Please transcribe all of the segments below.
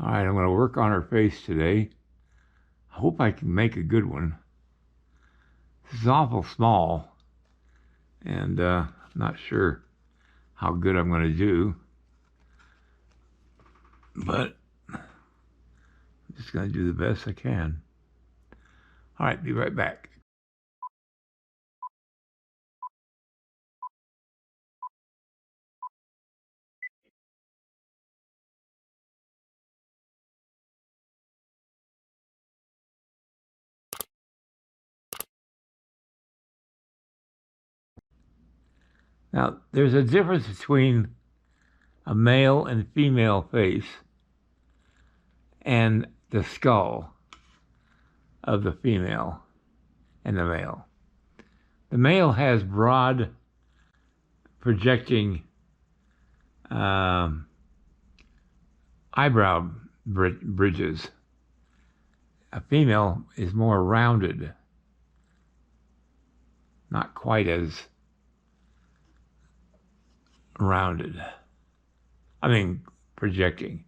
All right, I'm going to work on her face today. I hope I can make a good one. This is awful small, and I'm not sure how good I'm going to do, but I'm just going to do the best I can. All right, be right back. Now, there's a difference between a male and female face and the skull of the female and the male. The male has broad projecting eyebrow bridges. A female is more rounded, not quite as rounded. I mean, projecting.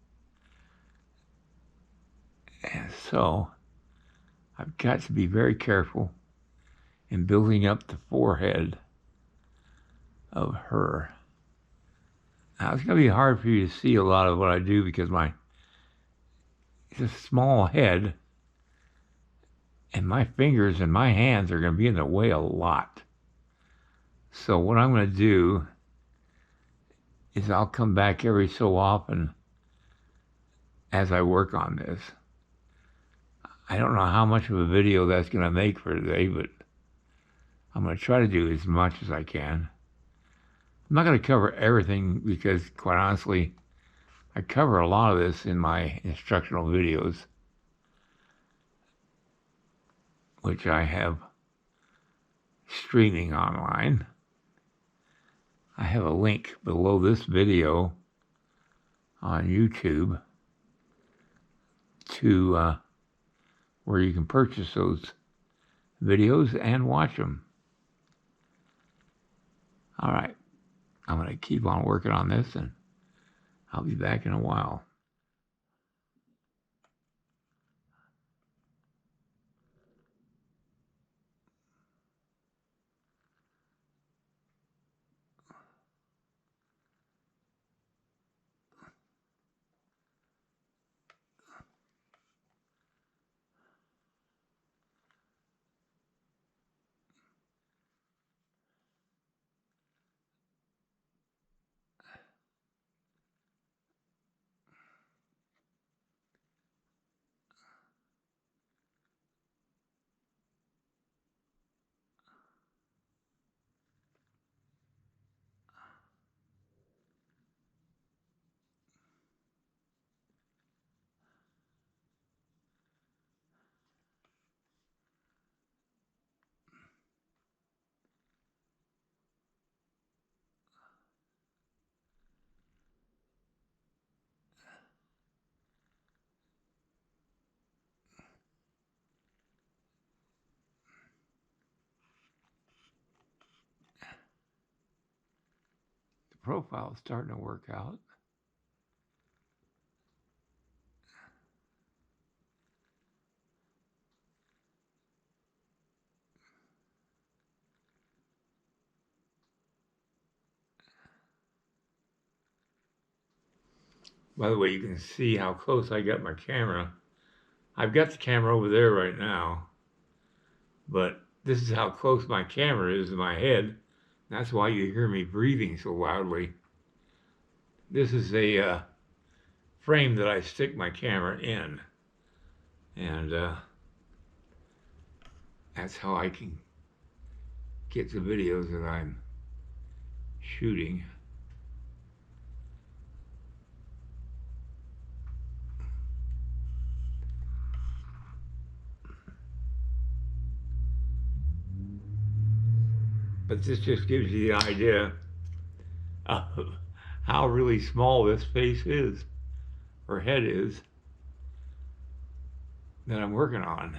And so I've got to be very careful in building up the forehead of her. Now, it's going to be hard for you to see a lot of what I do because it's a small head, and my fingers and my hands are going to be in the way a lot. So what I'm going to do is I'll come back every so often as I work on this. I don't know how much of a video that's going to make for today, but I'm going to try to do as much as I can. I'm not going to cover everything because, quite honestly, I cover a lot of this in my instructional videos, which I have streaming online. I have a link below this video on YouTube to where you can purchase those videos and watch them. All right, I'm going to keep on working on this, and I'll be back in a while. The profile is starting to work out. By the way, you can see how close I got my camera. I've got the camera over there right now, but this is how close my camera is to my head. That's why you hear me breathing so loudly. This is a frame that I stick my camera in, and that's how I can get the videos that I'm shooting. But this just gives you the idea of how really small this face is, or head is, that I'm working on.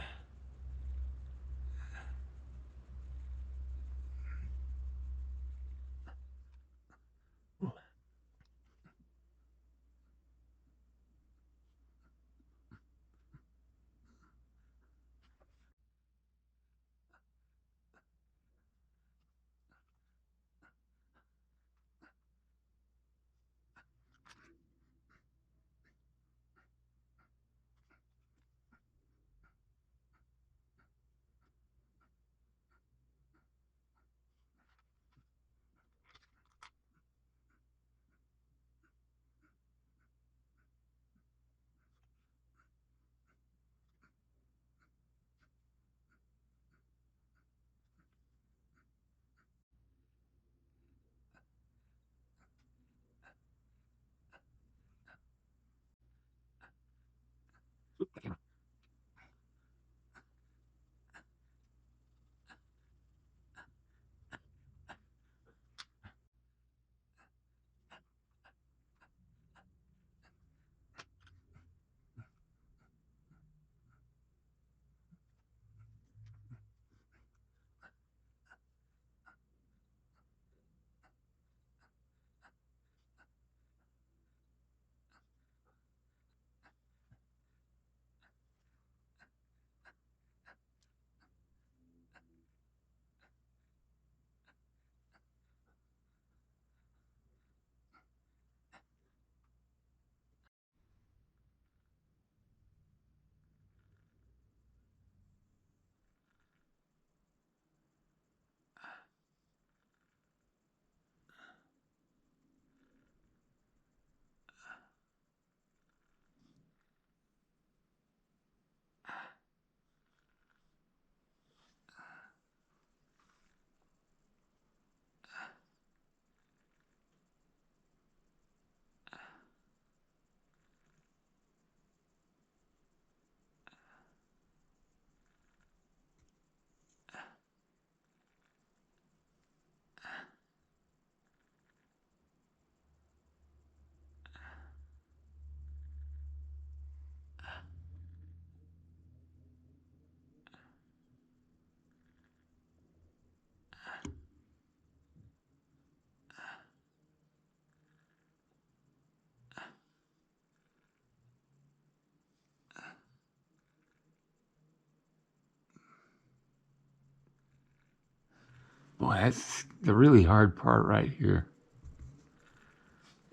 Boy, that's the really hard part right here.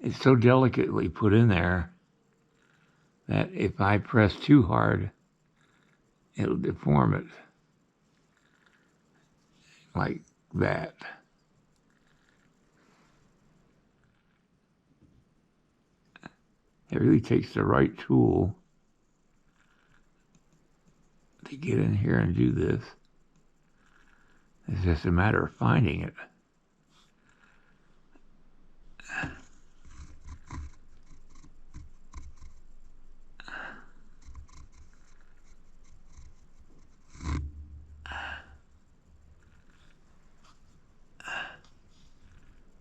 It's so delicately put in there that if I press too hard, it'll deform it like that. It really takes the right tool to get in here and do this. It's just a matter of finding it.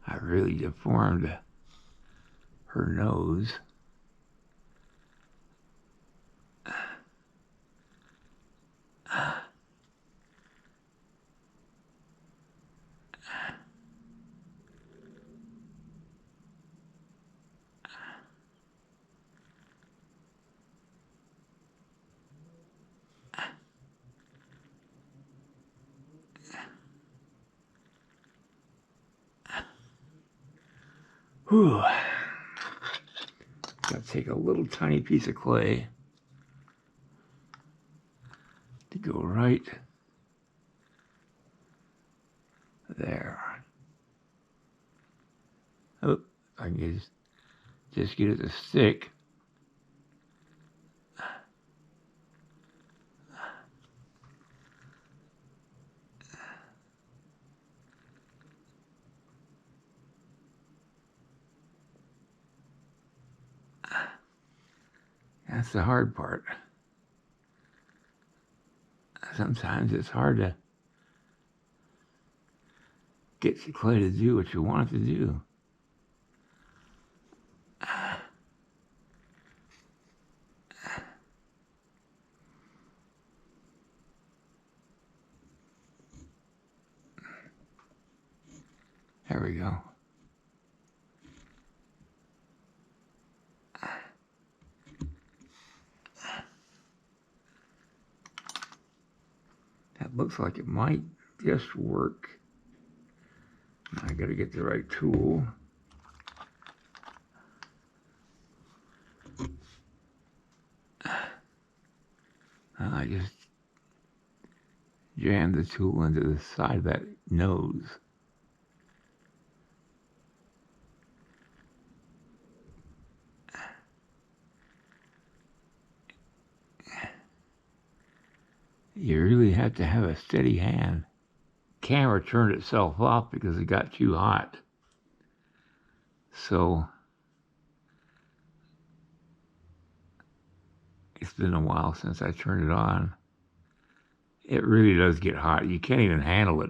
I really deformed her nose. Whew. Gotta take a little tiny piece of clay to go right there. Oh, I can just get it to stick. That's the hard part. Sometimes it's hard to get the clay to do what you want it to do. There we go. That looks like it might just work. I gotta get the right tool. I just jammed the tool into the side of that nose. You really have to have a steady hand. Camera turned itself off because it got too hot. So It's been a while since I turned it on. It really does get hot. You can't even handle it.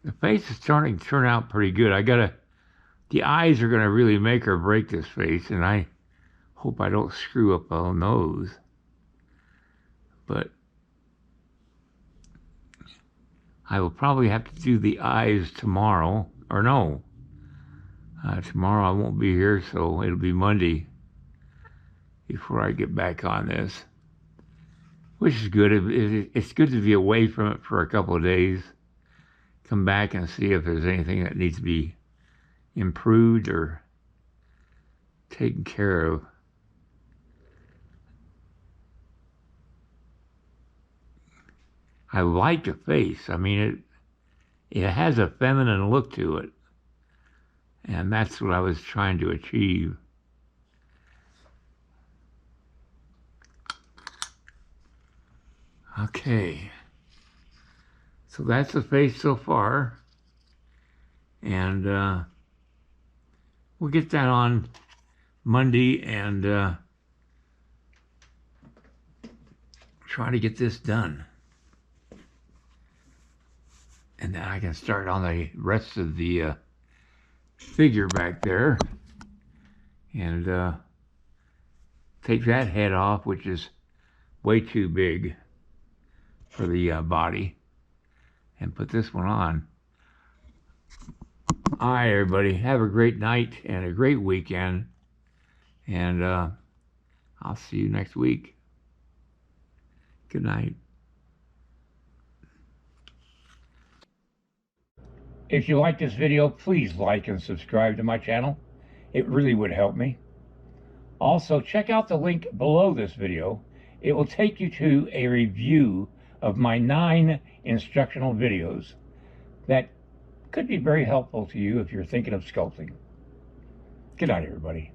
The face is starting to turn out pretty good. The eyes are gonna really make or break this face, and I hope I don't screw up a nose. But I will probably have to do the eyes tomorrow, or no. Tomorrow I won't be here, so it'll be Monday before I get back on this, which is good. It's good to be away from it for a couple of days. Come back and see if there's anything that needs to be improved or taken care of. I like the face. I mean, it has a feminine look to it, and that's what I was trying to achieve. Okay, so that's the face so far, and we'll get that on Monday and try to get this done. And then I can start on the rest of the figure back there and take that head off, which is way too big for the body, and put this one on. All right, everybody, have a great night and a great weekend, and I'll see you next week. Good night. If you like this video, please like and subscribe to my channel. It really would help me. Also, check out the link below this video. It will take you to a review of my 9 instructional videos that could be very helpful to you if you're thinking of sculpting. Good night, everybody.